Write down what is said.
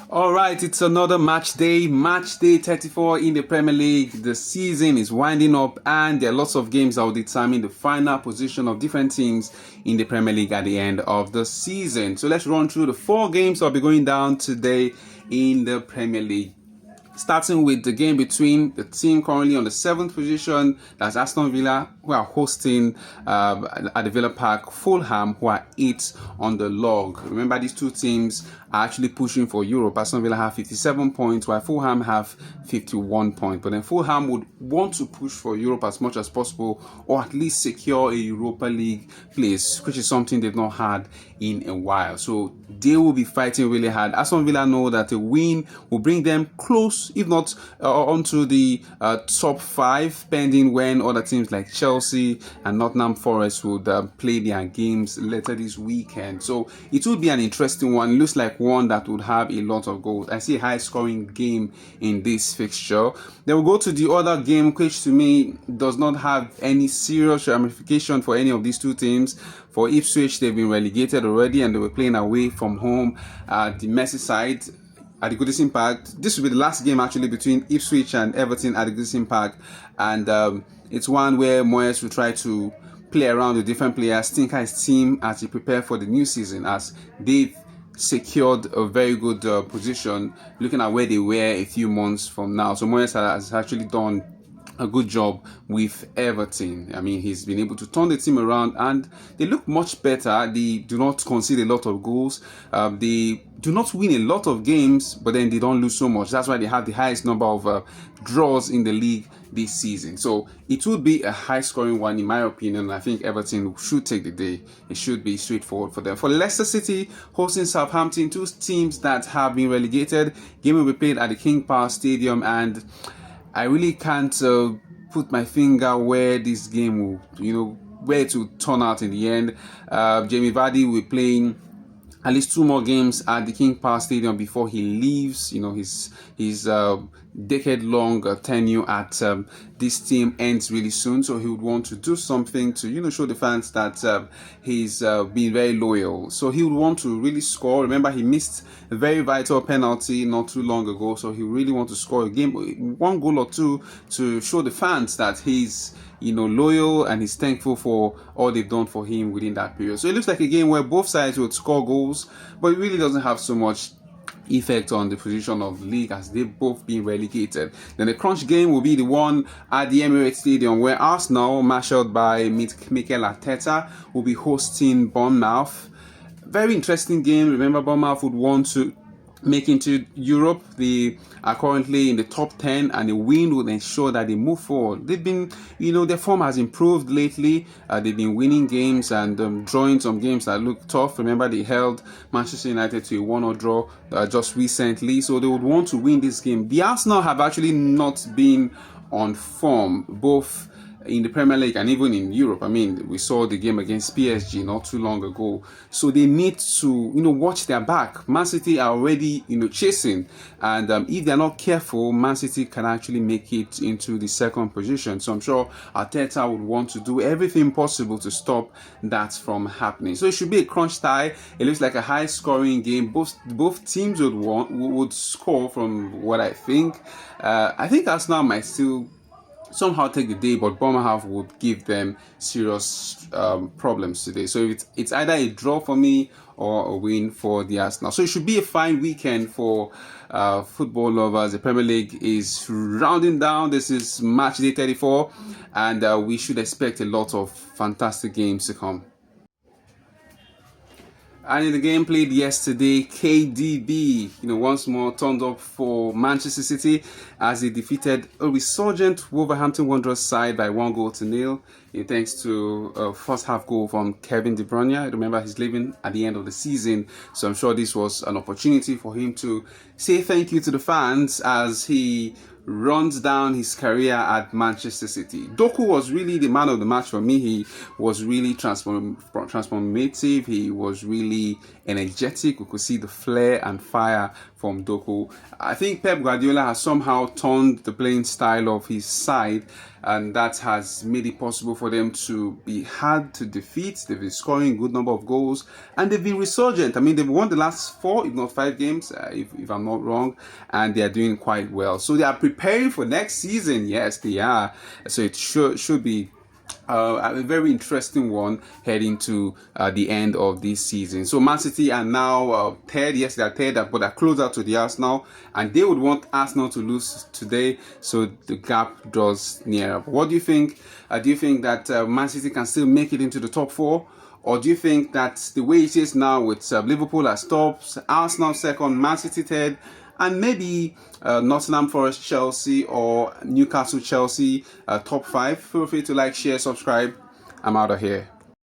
All right, it's another match day 34 in the Premier League. The season is winding up and there are lots of games that will determine the final position of different teams in the Premier League at the end of the season. So let's run through the 4 games that will be going down today in the Premier League. Starting with the game between the team currently on the 7th position, that's Aston Villa, who are hosting at the Villa Park, Fulham, who are 8 on the log. Remember, these two teams are actually pushing for Europe. Aston Villa have 57 points, while Fulham have 51 points. But then Fulham would want to push for Europe as much as possible, or at least secure a Europa League place, which is something they've not had in a while. So they will be fighting really hard. Aston Villa know that a win will bring them close, if not onto the top 5, pending when other teams like Chelsea and Nottingham Forest would play their games later this weekend. So it will be an interesting one. It looks like one that would have a lot of goals. I see a high-scoring game in this fixture. Then we'll go to the other game, which to me does not have any serious ramification for any of these two teams. For Ipswich, they've been relegated already and they were playing away from home at the Merseyside at the Goodison Park. This will be the last game actually between Ipswich and Everton at the Goodison Park, and it's one where Moyes will try to play around with different players, think his team as he prepare for the new season, as they've secured a very good position looking at where they were a few months from now. So Moyes has actually done a good job with Everton. I mean, he's been able to turn the team around and they look much better. They do not concede a lot of goals. They do not win a lot of games, but then they don't lose so much. That's why they have the highest number of draws in the league this season. So it would be a high-scoring one, in my opinion. I think Everton should take the day. It should be straightforward for them. For Leicester City hosting Southampton, two teams that have been relegated. Game will be played at the King Power Stadium, and I really can't put my finger where this game will, where it will turn out in the end. Jamie Vardy will be playing at least 2 more games at the King Power Stadium before he leaves. His decade-long tenure at this team ends really soon, so he would want to do something to show the fans that he's been very loyal. So he would want to really score. Remember, he missed a very vital penalty not too long ago, so he really want to score a game, 1 goal or 2, to show the fans that he's loyal and he's thankful for all they've done for him within that period. So it looks like a game where both sides would score goals, but it really doesn't have so much effect on the position of the league as they've both been relegated. Then the crunch game will be the one at the Emirates Stadium, where Arsenal, marshaled by Mikel Arteta, will be hosting Bournemouth. Very interesting game. Remember, Bournemouth would want to make into Europe. They are currently in the top 10 and the win will ensure that they move forward. They've been, their form has improved lately. They've been winning games and drawing some games that look tough. Remember, they held Manchester United to a 1-0 draw just recently, so they would want to win this game. The Arsenal have actually not been on form, both in the Premier League and even in Europe. I mean, we saw the game against PSG not too long ago. So they need to, watch their back. Man City are already, chasing. And if they're not careful, Man City can actually make it into the 2nd position. So I'm sure Arteta would want to do everything possible to stop that from happening. So it should be a crunch tie. It looks like a high-scoring game. Both teams would score from what I think. I think Arsenal might still somehow take the day, but Bournemouth would give them serious problems today. So it's either a draw for me or a win for the Arsenal. So it should be a fine weekend for football lovers. The Premier League is rounding down. This is match day 34, and we should expect a lot of fantastic games to come. And in the game played yesterday, KDB, once more turned up for Manchester City as he defeated a resurgent Wolverhampton Wanderers side by 1-0. Thanks to a first half goal from Kevin De Bruyne. Remember, he's leaving at the end of the season, so I'm sure this was an opportunity for him to say thank you to the fans as he runs down his career at Manchester City. Doku was really the man of the match for me. He was really transformative. He was really energetic. We could see the flair and fire from Doku. I think Pep Guardiola has somehow turned the playing style of his side, and that has made it possible for them to be hard to defeat. They've been scoring a good number of goals, and they've been resurgent. I mean, they've won the last 4, if not 5 games, if I'm not wrong, and they are doing quite well. So they are preparing for next season. Yes, they are. So it should be a very interesting one heading to the end of this season. So Man City are now third. Yes, they are third, but they're closer to the Arsenal, and they would want Arsenal to lose today, so the gap draws nearer. What do you think? Do you think that Man City can still make it into the top 4? Or do you think that the way it is now with Liverpool as tops, Arsenal second, Man City third, and maybe Nottingham Forest, Chelsea, or Newcastle, Chelsea, top 5? Feel free to like, share, subscribe. I'm out of here.